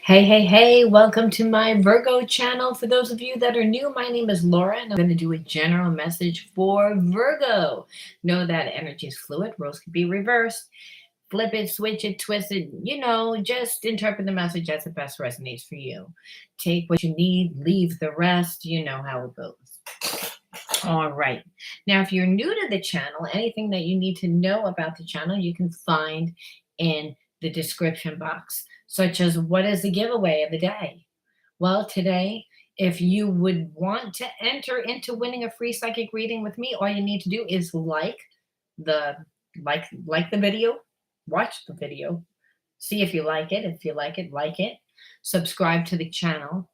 Hey, welcome to my Virgo channel. For those of you that are new, my name is Laura, and I'm going to do a general message for Virgo. Know that energy is fluid, roles can be reversed, flip it, switch it, twist it, just interpret the message as it best resonates for you. Take what you need, leave the rest, you know how it goes. All right. Now, if you're new to the channel, anything that you need to know about the channel, you can find in the description box, such as what is the giveaway of the day? Well, today, if you would want to enter into winning a free psychic reading with me, all you need to do is the like the video, watch the video, see if you like it. If you like it, subscribe to the channel,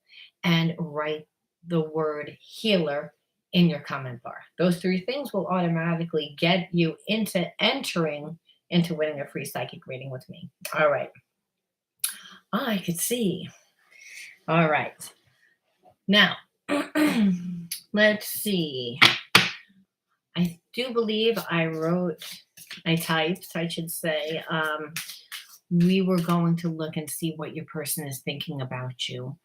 and write the word healer in your comment bar. Those three things will automatically get you into entering into winning a free psychic reading with me. All right. I could see. All right. Now, let's see. I do believe I typed, I should say. We were going to look and see what your person is thinking about you,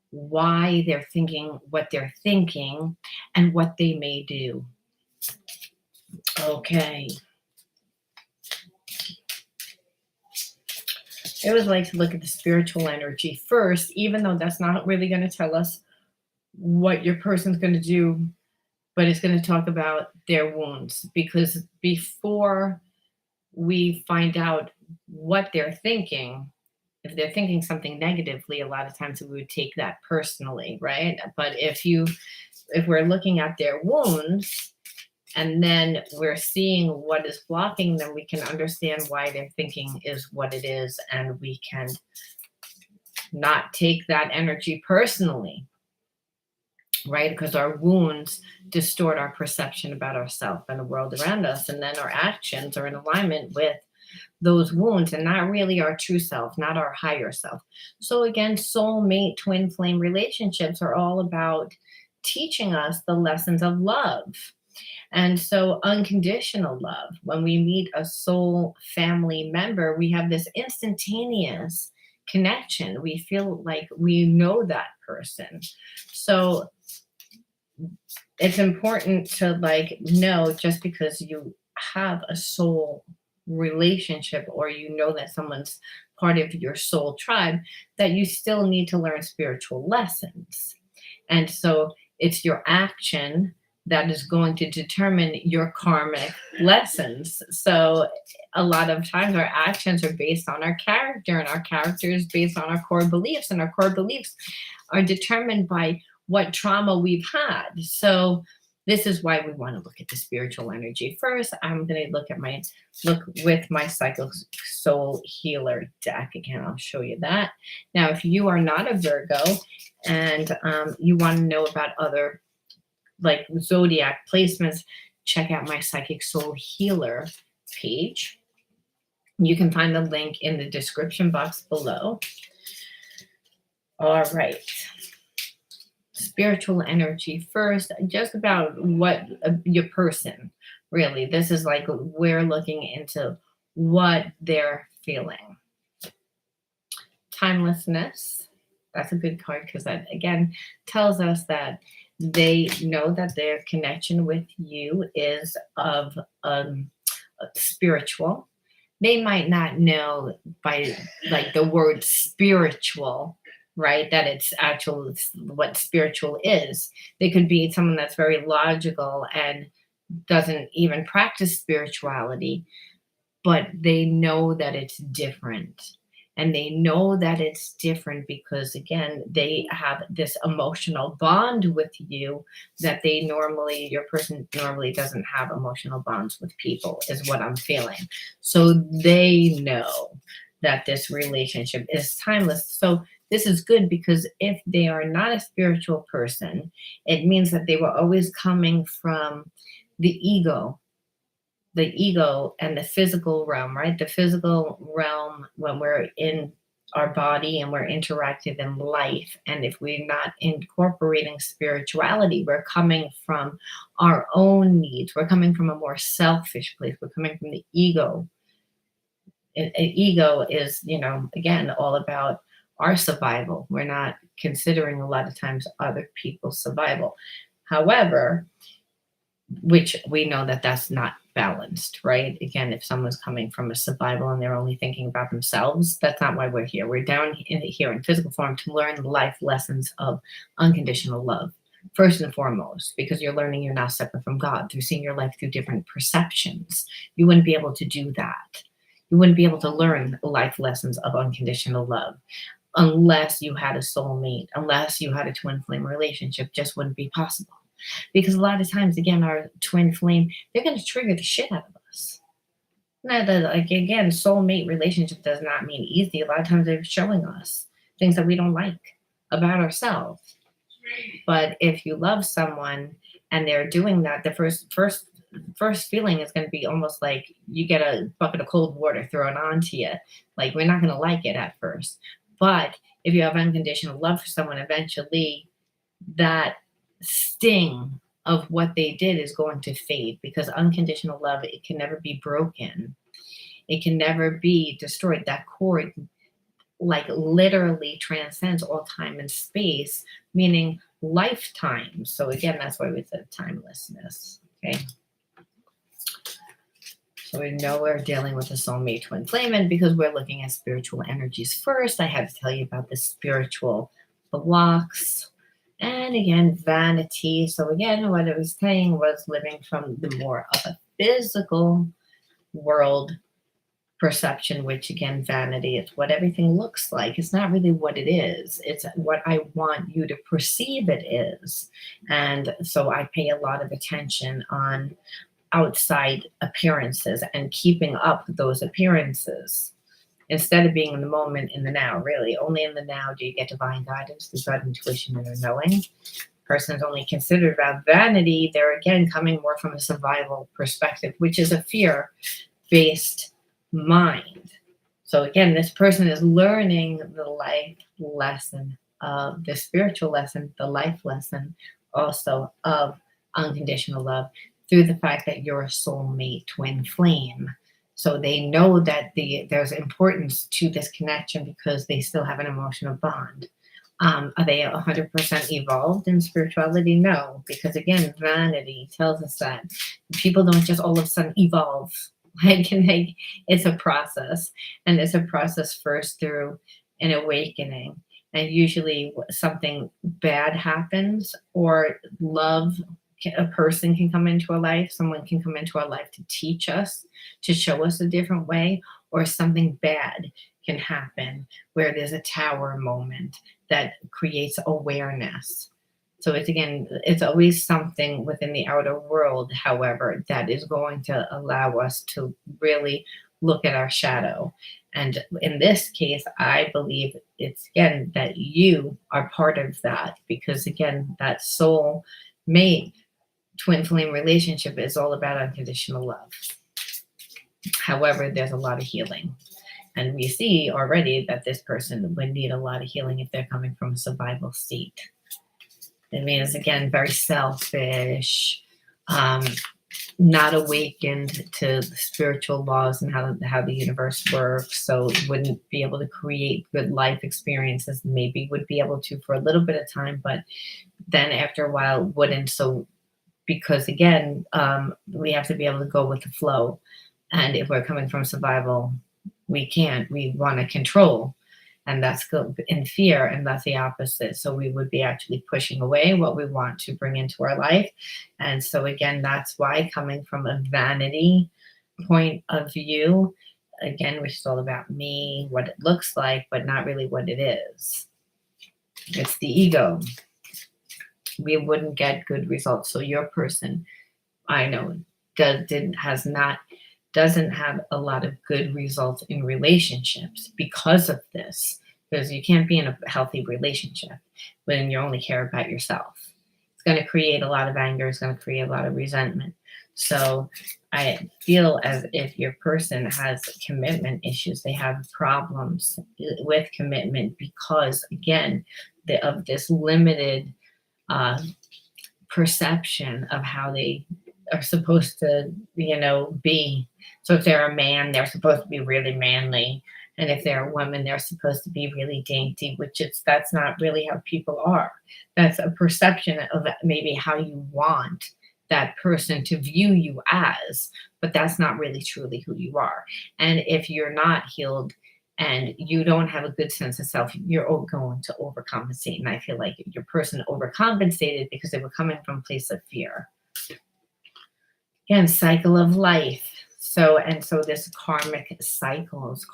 why they're thinking what they're thinking, and what they may do. Okay. I would like to look at the spiritual energy first, even though that's not really going to tell us what your person's going to do, but it's going to talk about their wounds. Because before we find out what they're thinking, if they're thinking something negatively, a lot of times we would take that personally, right? But if we're looking at their wounds and then we're seeing what is blocking them, we can understand why their thinking is what it is, and we can not take that energy personally, right? Because our wounds distort our perception about ourselves and the world around us, and then our actions are in alignment with those wounds and not really our true self, not our higher self. So again, soulmate twin flame relationships are all about teaching us the lessons of love. And so unconditional love, when we meet a soul family member, we have this instantaneous connection. We feel like we know that person. So it's important to know, just because you have a soul relationship or you know that someone's part of your soul tribe, that you still need to learn spiritual lessons. And so it's your action that is going to determine your karmic lessons. So a lot of times our actions are based on our character, and our character is based on our core beliefs, and our core beliefs are determined by what trauma we've had. So this is why we want to look at the spiritual energy first. I'm going to look with my Psycho Soul Healer deck. Again, I'll show you that. Now, if you are not a Virgo and you want to know about other zodiac placements, check out my Psychic Soul Healer page. You can find the link in the description box below. All right. Spiritual energy first, just about what your person really, this is we're looking into what they're feeling. Timelessness, that's a good card, because that again tells us that they know that their connection with you is of spiritual. They might not know by the word spiritual, right, that it's actual what spiritual is. They could be someone that's very logical and doesn't even practice spirituality, but they know that it's different. And they know that it's different because, again, they have this emotional bond with you that your person normally doesn't have emotional bonds with people, is what I'm feeling. So they know that this relationship is timeless. So this is good, because if they are not a spiritual person, it means that they were always coming from the ego and the physical realm, right? The physical realm, when we're in our body and we're interactive in life. And if we're not incorporating spirituality, we're coming from our own needs. We're coming from a more selfish place. We're coming from the ego. Ego is, again, all about our survival. We're not considering a lot of times other people's survival. However, which we know that that's not balanced, right? Again, if someone's coming from a survival and they're only thinking about themselves, that's not why we're here. We're down here in physical form to learn life lessons of unconditional love, first and foremost, because you're learning you're now separate from God through seeing your life through different perceptions. You wouldn't be able to do that. You wouldn't be able to learn life lessons of unconditional love unless you had a soulmate, unless you had a twin flame relationship, just wouldn't be possible. Because a lot of times, again, our twin flame, they're going to trigger the shit out of us. Now, like, again, soulmate relationship does not mean easy. A lot of times they're showing us things that we don't like about ourselves. But if you love someone and they're doing that, the first feeling is going to be almost like you get a bucket of cold water thrown onto you. Like, we're not going to like it at first. But if you have unconditional love for someone, eventually that sting of what they did is going to fade, because unconditional love, it can never be broken. It can never be destroyed. That cord, like, literally transcends all time and space, meaning lifetimes. So again, that's why we said timelessness. Okay. So we know we're dealing with a soulmate twin flame, and because we're looking at spiritual energies first, I had to tell you about the spiritual blocks. And again, vanity. So again, what I was saying was living from the more of a physical world perception, which again, vanity, it's what everything looks like. It's not really what it is. It's what I want you to perceive it is. And so I pay a lot of attention on outside appearances and keeping up those appearances instead of being in the moment, in the now. Really, only in the now do you get divine guidance, through God, intuition, and a knowing. Person is only considered about vanity. They're again coming more from a survival perspective, which is a fear-based mind. So again, this person is learning the life lesson of the spiritual lesson, the life lesson also of unconditional love, through the fact that you're a soulmate twin flame. So they know that there's importance to this connection because they still have an emotional bond. Are they 100% evolved in spirituality? No, because again, vanity tells us that people don't just all of a sudden evolve. It's a process, and it's a process first through an awakening. And usually something bad happens, or love, a person can come into our life, someone can come into our life to teach us, to show us a different way, or something bad can happen where there's a tower moment that creates awareness. So it's always something within the outer world, however, that is going to allow us to really look at our shadow. And in this case, I believe it's again that you are part of that, because again, that soul mate twin flame relationship is all about unconditional love. However, there's a lot of healing. And we see already that this person would need a lot of healing if they're coming from a survival state. It means, again, very selfish, not awakened to the spiritual laws and how the universe works. So wouldn't be able to create good life experiences. Maybe would be able to for a little bit of time, but then after a while wouldn't. So because again, we have to be able to go with the flow. And if we're coming from survival, we can't. We want to control. And that's in fear, and that's the opposite. So we would be actually pushing away what we want to bring into our life. And so again, that's why coming from a vanity point of view, again, which is all about me, what it looks like, but not really what it is. It's the ego. We wouldn't get good results. So your person, I know, doesn't have a lot of good results in relationships because of this. Because you can't be in a healthy relationship when you only care about yourself. It's going to create a lot of anger. It's going to create a lot of resentment. So I feel as if your person has commitment issues. They have problems with commitment because, again, of this limited perception of how they are supposed to, be. So if they're a man, they're supposed to be really manly And if they're a woman, they're supposed to be really dainty, that's not really how people are. That's a perception of maybe how you want that person to view you as, but that's not really truly who you are. And if you're not healed and you don't have a good sense of self, you're going to overcompensate. And I feel like your person overcompensated because they were coming from a place of fear. Again, cycle of life. So this karmic cycles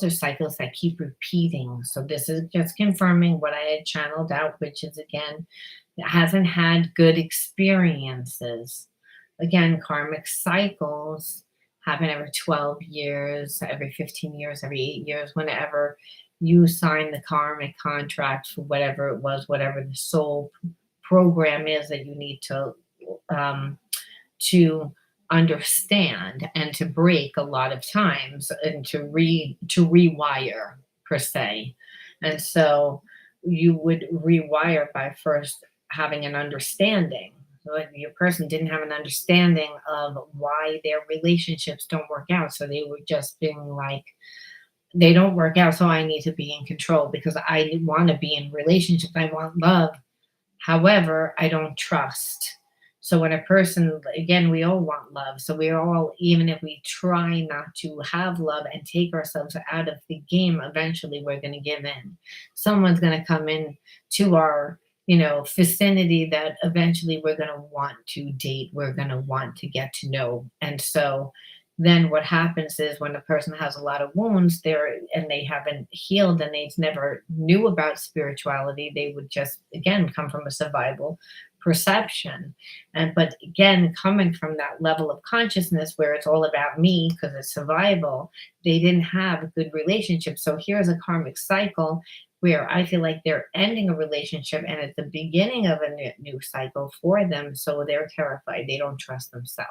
are cycles that keep repeating. So this is just confirming what I had channeled out, which is again, it hasn't had good experiences. Again, karmic cycles happen every 12 years, every 15 years, every 8 years, whenever you sign the karmic contract for whatever it was, whatever the soul program is that you need to understand and to break a lot of times and to rewire per se. And so you would rewire by first having an understanding. So if your person didn't have an understanding of why their relationships don't work out, so they were just being like, they don't work out, so I need to be in control because I want to be in relationships, I want love. However, I don't trust. So when a person, again, we all want love. So we're all, even if we try not to have love and take ourselves out of the game, eventually we're going to give in. Someone's going to come in to our, vicinity that eventually we're going to want to date. We're going to want to get to know. And so then what happens is when a person has a lot of wounds there and they haven't healed and they never knew about spirituality, they would just again come from a survival perception. And but again, coming from that level of consciousness where it's all about me because it's survival, they didn't have a good relationship. So here's a karmic cycle where I feel like they're ending a relationship and at the beginning of a new cycle for them. So they're terrified. They don't trust themselves.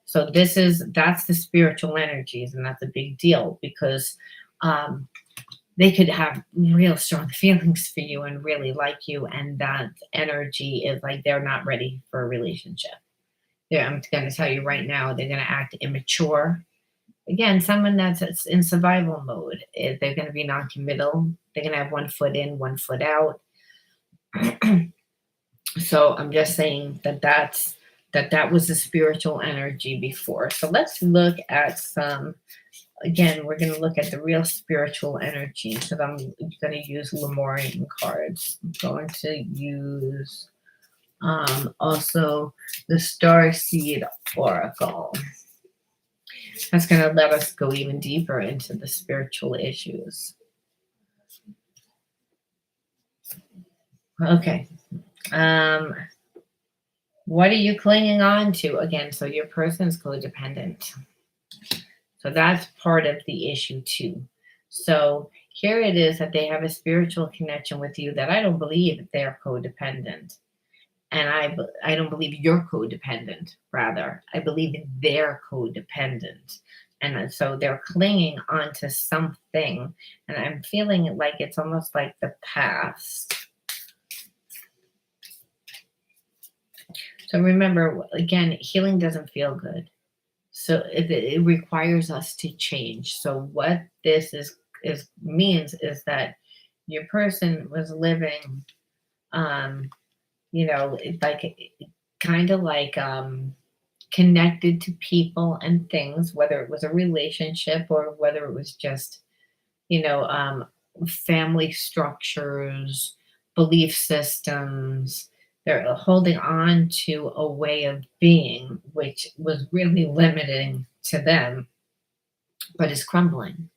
So that's the spiritual energies, and that's a big deal because they could have real strong feelings for you and really like you, and that energy is like they're not ready for a relationship. I'm going to tell you right now, they're going to act immature. Again, someone that's in survival mode, they're going to be non-committal. They're going to have one foot in, one foot out. So I'm just saying that was the spiritual energy before. So let's look at again, we're going to look at the real spiritual energy. So I'm going to use Lemurian cards. I'm going to use also the Starseed Oracle. That's going to let us go even deeper into the spiritual issues. Okay. What are you clinging on to? Again, so your person's codependent. So that's part of the issue too. So here it is that they have a spiritual connection with you that I don't believe they're codependent. And I don't believe you're codependent, rather. I believe they're codependent. And so they're clinging onto something. And I'm feeling like it's almost like the past. So remember, again, healing doesn't feel good. So it requires us to change. So what this means is that your person was living, like kind of like connected to people and things, whether it was a relationship or whether it was just, family structures, belief systems. They're holding on to a way of being, which was really limiting to them, but is crumbling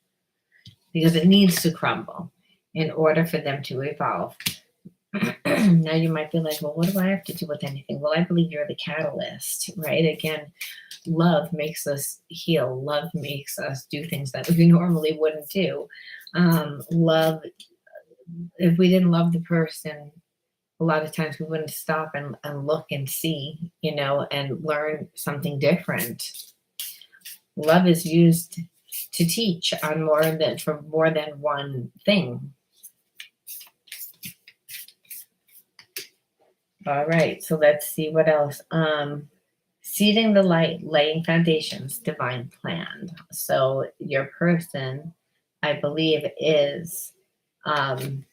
because it needs to crumble in order for them to evolve. Now you might be like, well, what do I have to do with anything? Well, I believe you're the catalyst, right? Again, love makes us heal. Love makes us do things that we normally wouldn't do. Love, if we didn't love the person, a lot of times we wouldn't stop and look and see, and learn something different. Love is used to teach for more than one thing. All right, so let's see what else. Seeding the light, laying foundations, divine plan. So your person I believe, is um,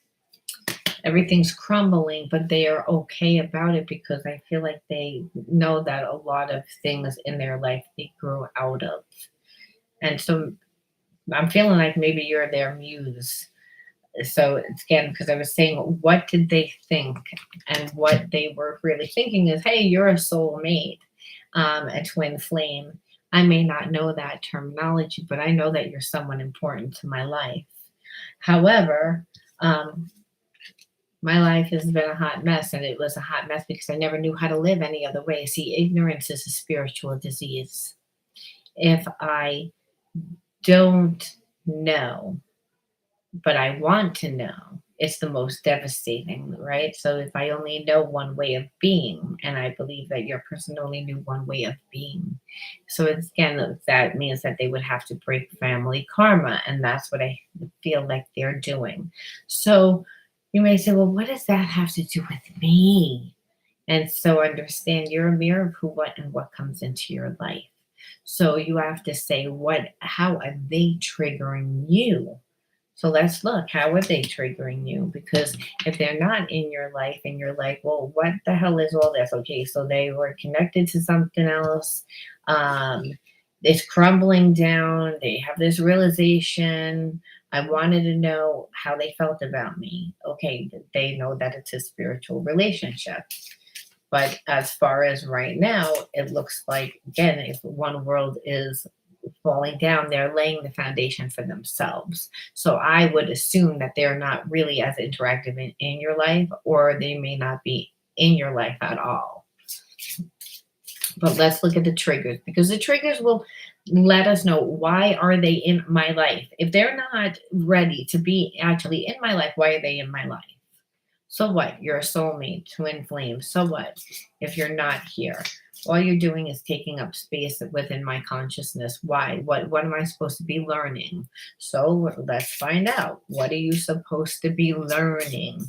everything's crumbling, but they are okay about it because I feel like they know that a lot of things in their life they grew out of. And so I'm feeling like maybe you're their muse. So it's again, because I was saying, what did they think? And what they were really thinking is, hey, you're a soulmate, a twin flame. I may not know that terminology, but I know that you're someone important to my life. However, um, my life has been a hot mess, and it was a hot mess because I never knew how to live any other way. See, ignorance is a spiritual disease. If I don't know, but I want to know, it's the most devastating, right? So if I only know one way of being, and I believe that your person only knew one way of being, so it's, again, that means that they would have to break family karma, and that's what I feel like they're doing. So you may say, well, what does that have to do with me? And so understand you're a mirror of who, what, and what comes into your life. So you have to say, how are they triggering you? So let's look, how are they triggering you? Because if they're not in your life and you're like, well, what the hell is all this? Okay, so they were connected to something else. Um, it's crumbling down. They have this realization. I wanted to know how they felt about me. Okay, they know that it's a spiritual relationship. But as far as right now, it looks like, again, if one world is falling down, they're laying the foundation for themselves. So I would assume that they're not really as interactive in your life, or they may not be in your life at all. But let's look at the triggers, because the triggers will let us know, why are they in my life? If they're not ready to be actually in my life, why are they in my life? So what? You're a soulmate, twin flame. So what if you're not here? All you're doing is taking up space within my consciousness. Why? What am I supposed to be learning? So let's find out. What are you supposed to be learning?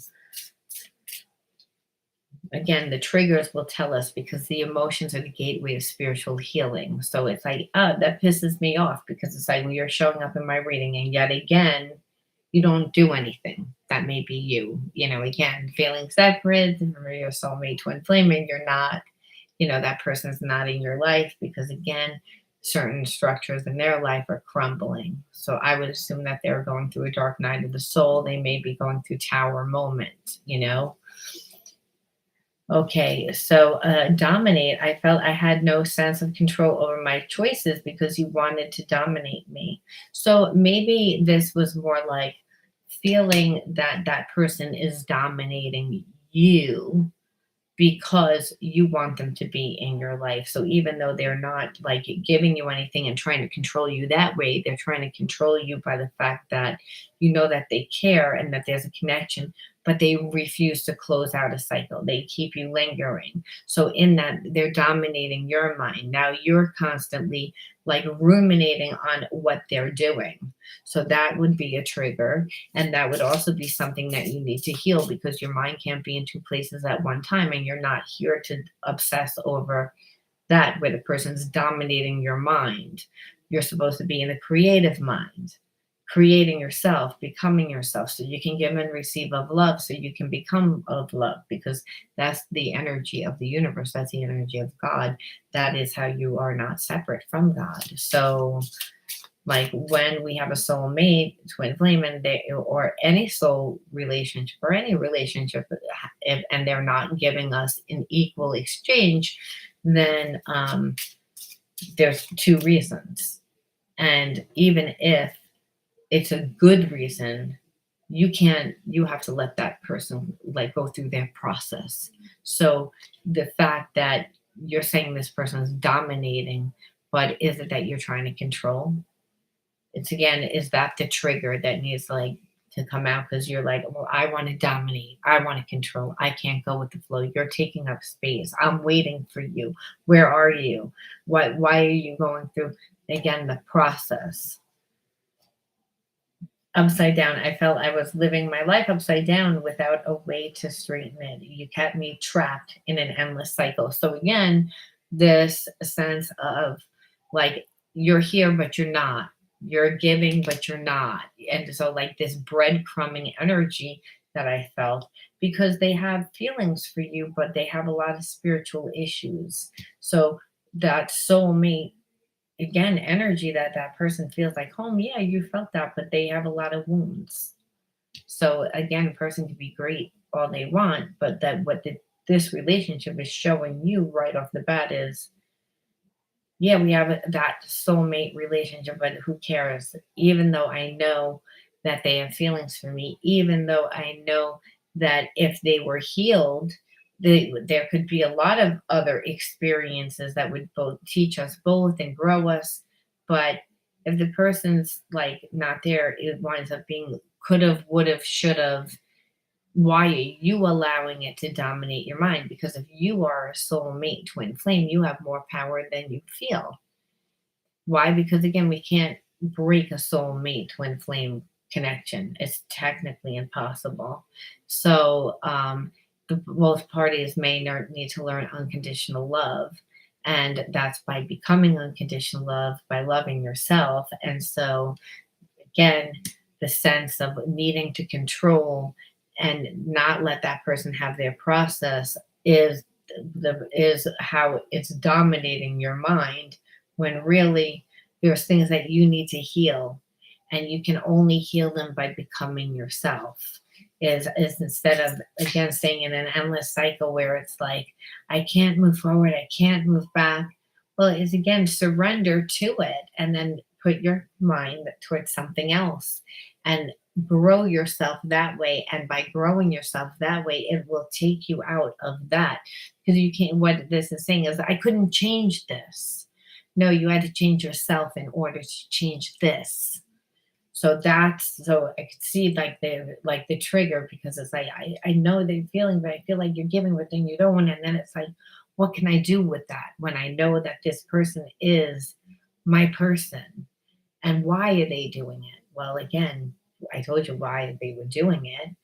Again, the triggers will tell us, because the emotions are the gateway of spiritual healing. So it's like, that pisses me off, because it's like, well, you're showing up in my reading, and yet again, you don't do anything. That may be you. Again, feeling separate, remember your soulmate twin flame, and you're not, that person's not in your life, because again, certain structures in their life are crumbling. So I would assume that they're going through a dark night of the soul. They may be going through tower moment. Okay, so dominate. I felt I had no sense of control over my choices because you wanted to dominate me. So maybe this was more like feeling that that person is dominating you because you want them to be in your life. So even though they're not like giving you anything and trying to control you that way, they're trying to control you by the fact that you know that they care and that there's a connection, but they refuse to close out a cycle. They keep you lingering. So in that, they're dominating your mind. Now you're constantly like ruminating on what they're doing. So that would be a trigger. And that would also be something that you need to heal, because your mind can't be in two places at one time. And you're not here to obsess over that where the person's dominating your mind. You're supposed to be in the creative mind, creating yourself, becoming yourself, so you can give and receive of love, so you can become of love, because that's the energy of the universe. That's the energy of God. That is how you are not separate from God. So like when we have a soulmate, twin flame, and they, or any soul relationship, or any relationship, and they're not giving us an equal exchange, then there's two reasons. And even if it's a good reason, you have to let that person like go through their process. So the fact that you're saying this person is dominating, but is it that you're trying to control? It's, again, is that the trigger that needs like to come out, because you're like, well, I want to dominate, I want to control, I can't go with the flow, you're taking up space, I'm waiting for you, where are you, why are you going through, again, the process. Upside down, I felt I was living my life upside down without a way to straighten it. You kept me trapped in an endless cycle. So again, this sense of like, you're here but you're not, You're giving, but you're not. And so, like this breadcrumbing energy that I felt, because they have feelings for you, but they have a lot of spiritual issues. So, that soulmate, again, energy that that person feels like home, yeah, you felt that, but they have a lot of wounds. So, again, a person can be great all they want, but that this relationship is showing you right off the bat is, yeah, we have that soulmate relationship, but who cares? Even though I know that they have feelings for me, even though I know that if they were healed, there could be a lot of other experiences that would both teach us both and grow us. But if the person's like not there, it winds up being could have, would have, should have. Why are you allowing it to dominate your mind? Because if you are a soulmate twin flame, you have more power than you feel. Why? Because again, we can't break a soulmate twin flame connection. It's technically impossible. So both parties may need to learn unconditional love. And that's by becoming unconditional love, by loving yourself. And so again, the sense of needing to control and not let that person have their process is is how it's dominating your mind, when really there's things that you need to heal, and you can only heal them by becoming yourself. Is instead of again staying in an endless cycle where it's like, I can't move forward, I can't move back. Well, it's again surrender to it, and then put your mind towards something else and grow yourself that way. And by growing yourself that way, it will take you out of that. Because you can't, what this is saying is, I couldn't change this. No, you had to change yourself in order to change this. So that's, so I could see like the trigger, because it's like I know they're feeling, but I feel like you're giving, but then you don't. And then it's like, what can I do with that when I know that this person is my person? And why are they doing it? Well, again, I told you why they were doing it.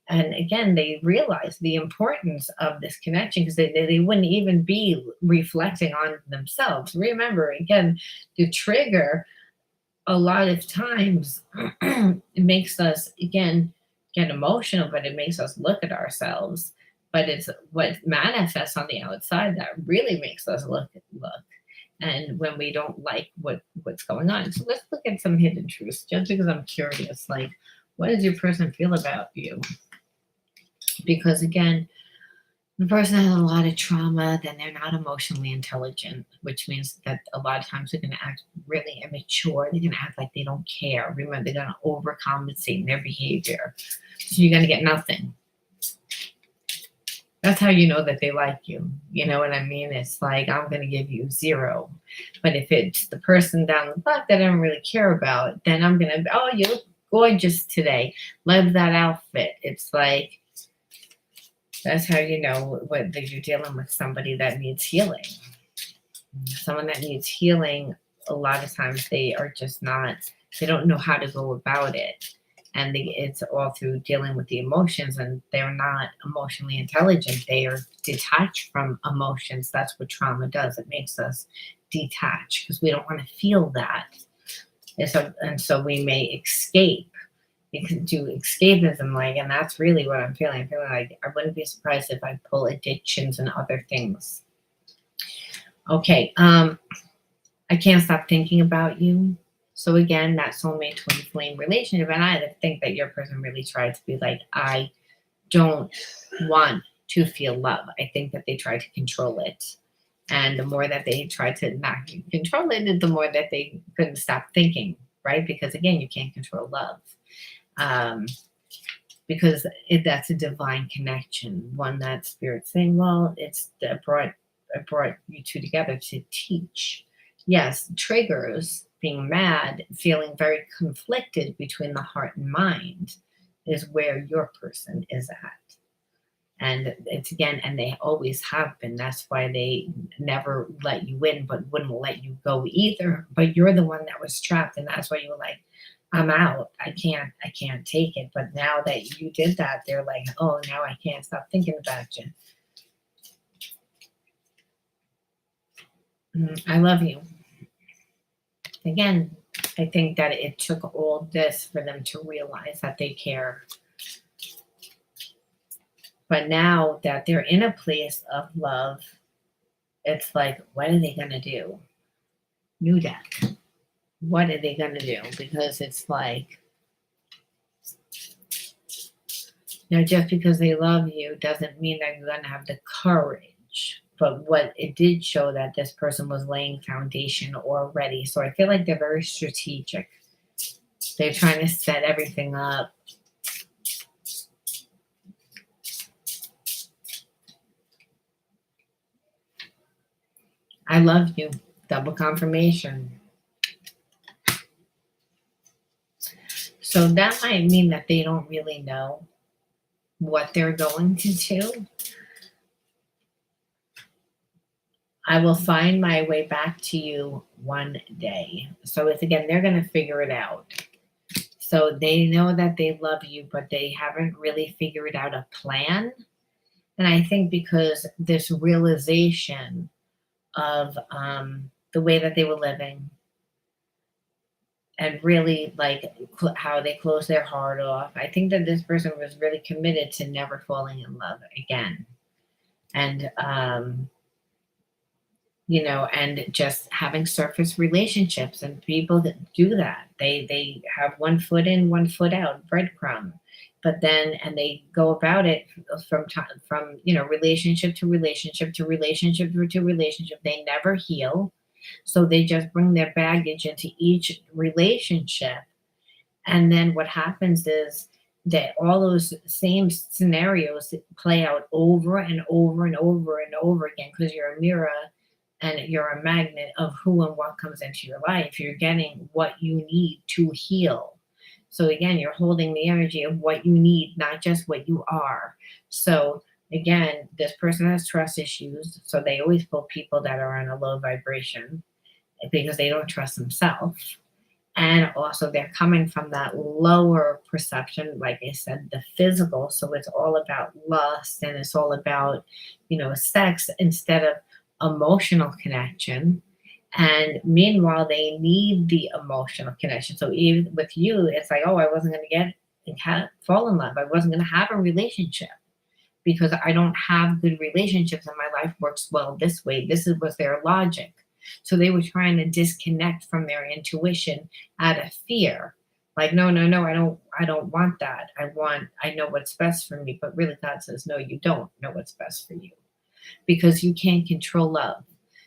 And again, they realized the importance of this connection, because they wouldn't even be reflecting on themselves. Remember, again, the trigger a lot of times it makes us again get emotional, but it makes us look at ourselves. But it's what manifests on the outside that really makes us look. And when we don't like what's going on. So let's look at some hidden truths, just because I'm curious. Like, what does your person feel about you? Because again, the person has a lot of trauma, then they're not emotionally intelligent, which means that a lot of times they're going to act really immature. They're going to act like they don't care. Remember, they're going to overcompensate in their behavior. So you're going to get nothing. That's how you know that they like you. You know what I mean? It's like, I'm going to give you zero. But if it's the person down the block that I don't really care about, then I'm going to, oh, you look gorgeous today. Love that outfit. It's like, that's how you know that you're dealing with somebody that needs healing. Someone that needs healing, a lot of times they are just not, they don't know how to go about it. And it's all through dealing with the emotions, and they're not emotionally intelligent. They are detached from emotions. That's what trauma does. It makes us detach because we don't want to feel that. And so we may escape. You can do escapism, like, and that's really what I'm feeling. I'm feeling like I wouldn't be surprised if I pull addictions and other things. Okay, I can't stop thinking about you. So again, that soulmate twin flame relationship, and I think that your person really tried to be like, I don't want to feel love. I think that they tried to control it. And the more that they tried to not control it, the more that they couldn't stop thinking, right? Because again, you can't control love. Because that's a divine connection, one that spirit's saying, well, it brought you two together to teach. Yes, triggers, being mad, feeling very conflicted between the heart and mind is where your person is at. And it's again, and they always have been. That's why they never let you in, but wouldn't let you go either. But you're the one that was trapped, and that's why you were like, I'm out. I can't take it. But now that you did that, they're like, oh, now I can't stop thinking about you. I love you. Again, I think that it took all this for them to realize that they care. But now that they're in a place of love, it's like, what are they going to do? New deck. What are they going to do? Because it's like, just because they love you doesn't mean that you're going to have the courage. But what it did show that this person was laying foundation already. So I feel like they're very strategic. They're trying to set everything up. I love you. Double confirmation. So that might mean that they don't really know what they're going to do. I will find my way back to you one day. So it's again, they're going to figure it out. So they know that they love you, but they haven't really figured out a plan. And I think because this realization of the way that they were living and really like how they closed their heart off, I think that this person was really committed to never falling in love again. And, and just having surface relationships, and people that do that, they have one foot in, one foot out, breadcrumb, but then and they go about it from time from relationship to relationship to relationship to relationship. They never heal, so they just bring their baggage into each relationship, and then what happens is that all those same scenarios play out over and over and over and over again because you're a mirror and you're a magnet of who and what comes into your life. You're getting what you need to heal. So again, you're holding the energy of what you need, not just what you are. So again, this person has trust issues. So they always pull people that are on a low vibration because they don't trust themselves. And also they're coming from that lower perception, like I said, the physical. So it's all about lust and it's all about, sex instead of emotional connection. And meanwhile, they need the emotional connection. So even with you, it's like, oh, I wasn't going to get and fall in love. I wasn't going to have a relationship because I don't have good relationships and my life works well this way. Was their logic. So they were trying to disconnect from their intuition out of fear. Like, no, I don't want that. I know what's best for me. But really God says, no, you don't know what's best for you because you can't control love.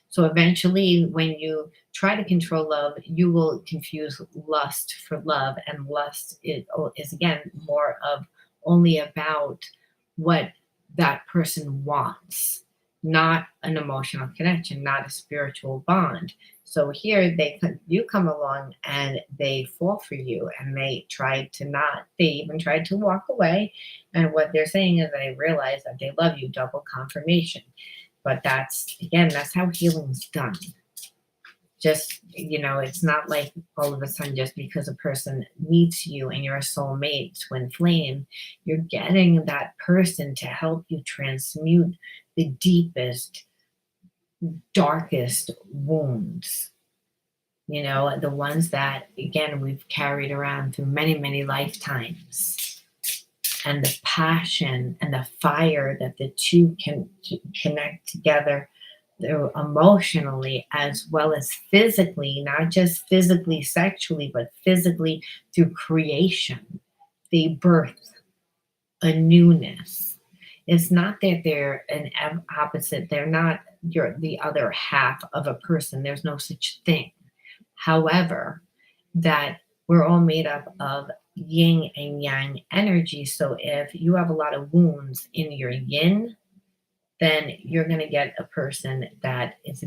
So eventually when you try to control love, you will confuse lust for love. And lust is again more of only about what that person wants, not an emotional connection, not a spiritual bond. So here you come along and they fall for you and they even tried to walk away. And what they're saying is they realize that they love you, double confirmation. But that's how healing's done. Just, it's not like all of a sudden just because a person meets you and you're a soulmate, twin flame, you're getting that person to help you transmute the deepest, darkest wounds. The ones that, again, we've carried around through many, many lifetimes. And the passion and the fire that the two can connect together emotionally as well as physically, not just physically sexually, but physically through creation. They birth a newness. It's not that they're an opposite. They're not the other half of a person. There's no such thing. However, that we're all made up of yin and yang energy. So if you have a lot of wounds in your yin, then you're going to get a person that is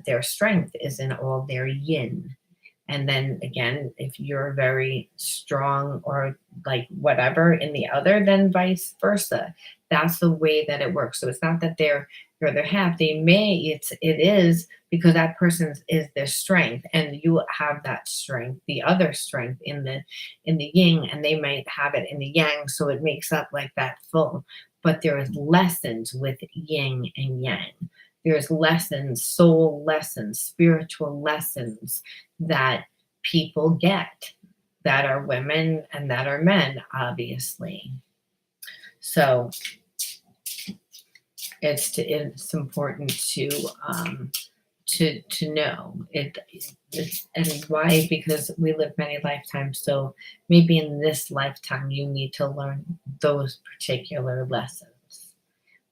their strength is in all their yin. And then again, if you're very strong or like whatever in the other, then vice versa. That's the way that it works. So it's not that they're your other half. It is because that person is their strength, and you have that strength, the other strength in the yin, and they might have it in the yang. So it makes up like that full. But there is lessons with yin and yang. There's lessons, soul lessons, spiritual lessons that people get that are women and that are men, obviously. So it's important to know it. And why? Because we live many lifetimes. So maybe in this lifetime you need to learn those particular lessons.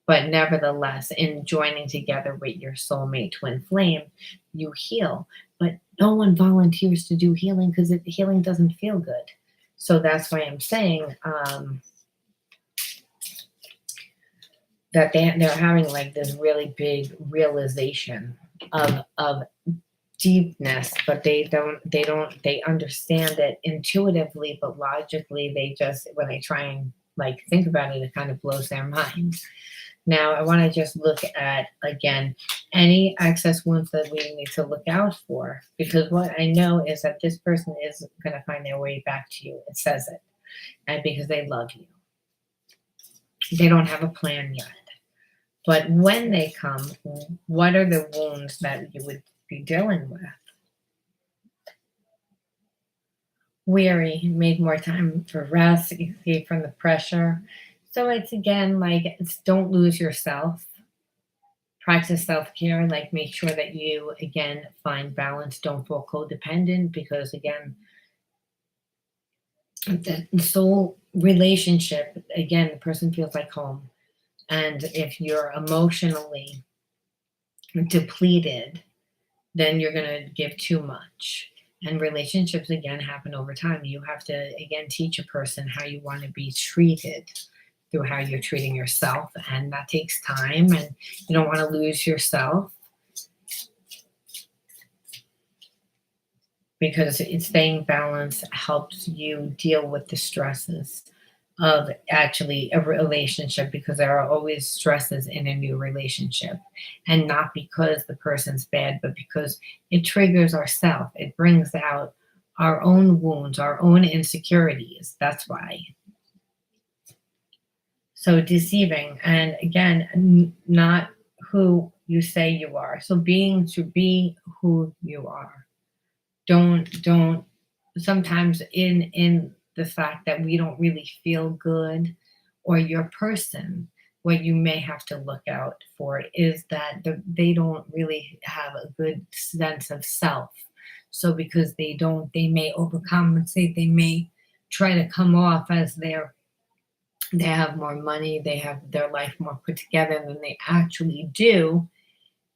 But nevertheless, in joining together with your soulmate twin flame, you heal. But no one volunteers to do healing because healing doesn't feel good. So that's why I'm saying that they're having like this really big realization of deepness, but they understand it intuitively, but logically they just, when they try and like think about it, it kind of blows their mind. Now I want to just look at again any excess wounds that we need to look out for, because what I know is that this person is going to find their way back to you. It says it, and because they love you. They don't have a plan yet. But when they come, what are the wounds that you would be dealing with? Weary, made more time for rest, escape from the pressure. So it's again like it's don't lose yourself. Practice self-care, like make sure that you again find balance. Don't fall codependent, because again, the soul relationship, again, the person feels like home. And if you're emotionally depleted, then you're going to give too much. And relationships, again, happen over time. You have to, again, teach a person how you want to be treated through how you're treating yourself. And that takes time, and you don't want to lose yourself, because staying balanced helps you deal with the stresses of actually a relationship, because there are always stresses in a new relationship, and not because the person's bad, but because it triggers ourself. It brings out our own wounds, our own insecurities. That's why. So deceiving, and again, not who you say you are. So being to be who you are. Don't sometimes in the fact that we don't really feel good, or your person, what you may have to look out for is that they don't really have a good sense of self. So because they don't, they may overcompensate. They may try to come off as they have more money, they have their life more put together than they actually do.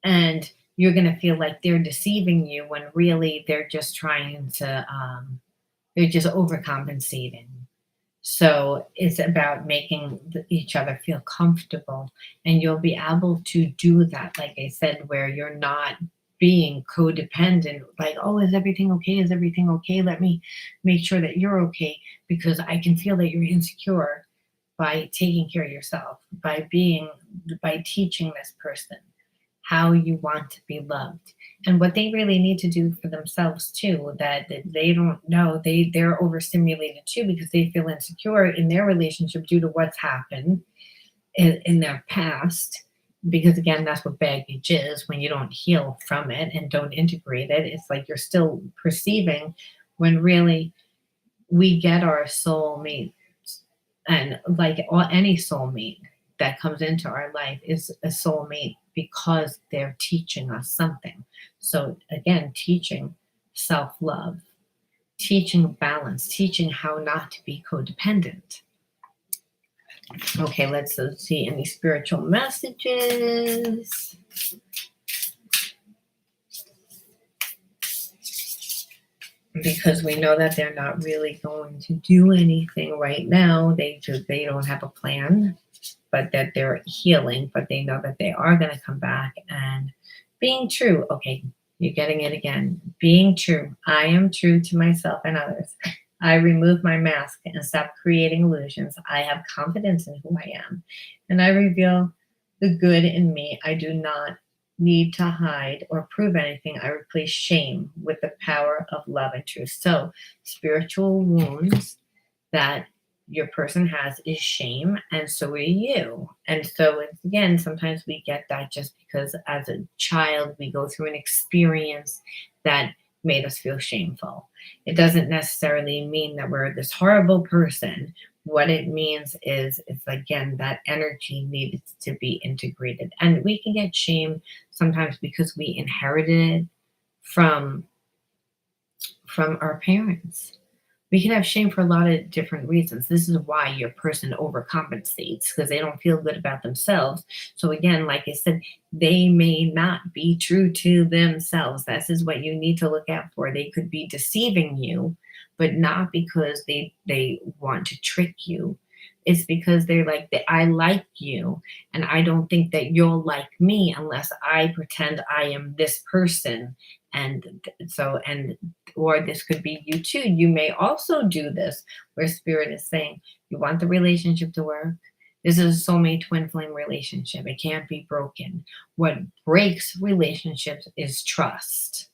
And you're going to feel like they're deceiving you when really they're just trying to they're just overcompensating. So it's about making each other feel comfortable, and you'll be able to do that, like I said, where you're not being codependent, like, oh, is everything okay, is everything okay, let me make sure that you're okay, because I can feel that you're insecure. By taking care of yourself, by teaching this person how you want to be loved, and what they really need to do for themselves too, that they don't know, they're overstimulated too, because they feel insecure in their relationship due to what's happened in their past. Because again, that's what baggage is. When you don't heal from it and don't integrate it, it's like you're still perceiving, when really we get our soulmate. And like any soulmate that comes into our life is a soulmate because they're teaching us something. So again, teaching self-love, teaching balance, teaching how not to be codependent. Okay, let's see any spiritual messages. Because we know that they're not really going to do anything right now. They don't have a plan, but that they're healing, but they know that they are going to come back and being true. Okay, you're getting it again. Being true. I am true to myself and others. I remove my mask and stop creating illusions. I have confidence in who I am, and I reveal the good in me. I do not need to hide or prove anything. I replace shame with the power of love and truth. So, spiritual wounds that your person has is shame, and so are you. And so, it's, again, sometimes we get that just because as a child we go through an experience that made us feel shameful. It doesn't necessarily mean that we're this horrible person. What it means is, it's again, that energy needed to be integrated. And we can get shame sometimes because we inherited it from our parents. We can have shame for a lot of different reasons. This is why your person overcompensates, because they don't feel good about themselves. So again, like I said, they may not be true to themselves. This is what you need to look out for. They could be deceiving you, but not because they want to trick you. It's because they're like, I like you, and I don't think that you'll like me unless I pretend I am this person. And so, and or this could be you too. You may also do this where spirit is saying, you want the relationship to work. This is a soulmate twin flame relationship. It can't be broken. What breaks relationships is trust.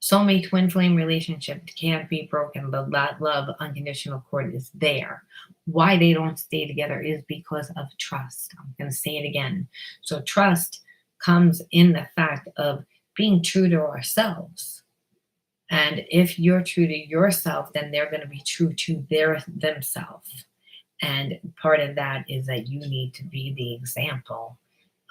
Soulmate twin flame relationship can't be broken. That love unconditional cord is there. Why they don't stay together is because of trust. I'm going to say it again. So trust comes in the fact of being true to ourselves. And if you're true to yourself, then they're going to be true to themselves. And part of that is that you need to be the example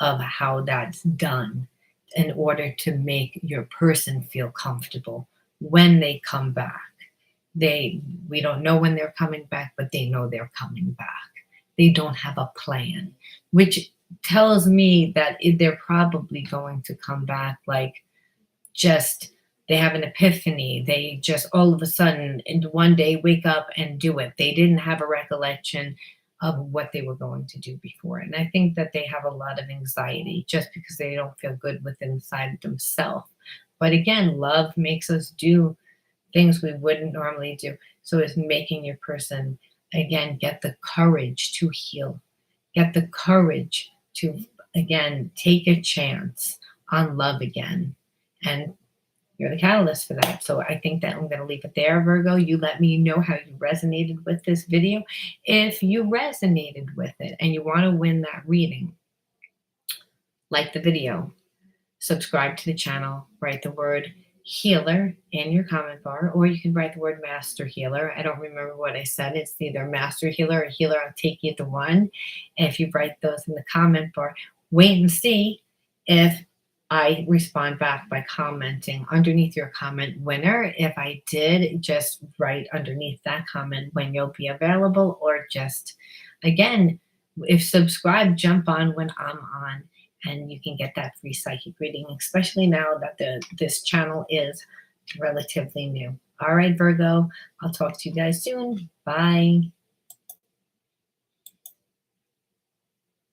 of how that's done in order to make your person feel comfortable when they come back. We don't know when they're coming back, but they know they're coming back. They don't have a plan, which tells me that they're probably going to come back like just they have an epiphany. They just all of a sudden, and one day wake up and do it. They didn't have a recollection of what they were going to do before. And I think that they have a lot of anxiety just because they don't feel good within inside themselves. But again, love makes us do things we wouldn't normally do. So it's making your person, again, get the courage to heal, get the courage to, again, take a chance on love again. And you're the catalyst for that. So I think that I'm going to leave it there, Virgo. You let me know how you resonated with this video. If you resonated with it and you want to win that reading, like the video, subscribe to the channel, write the word healer in your comment bar, or you can write the word master healer. I don't remember what I said. It's either master healer or healer. I'll take you to one. And if you write those in the comment bar, wait and see if I respond back by commenting underneath your comment winner. If I did, just write underneath that comment when you'll be available, or just, again, if subscribe, jump on when I'm on, and you can get that free psychic reading, especially now that this channel is relatively new. All right, Virgo, I'll talk to you guys soon. Bye.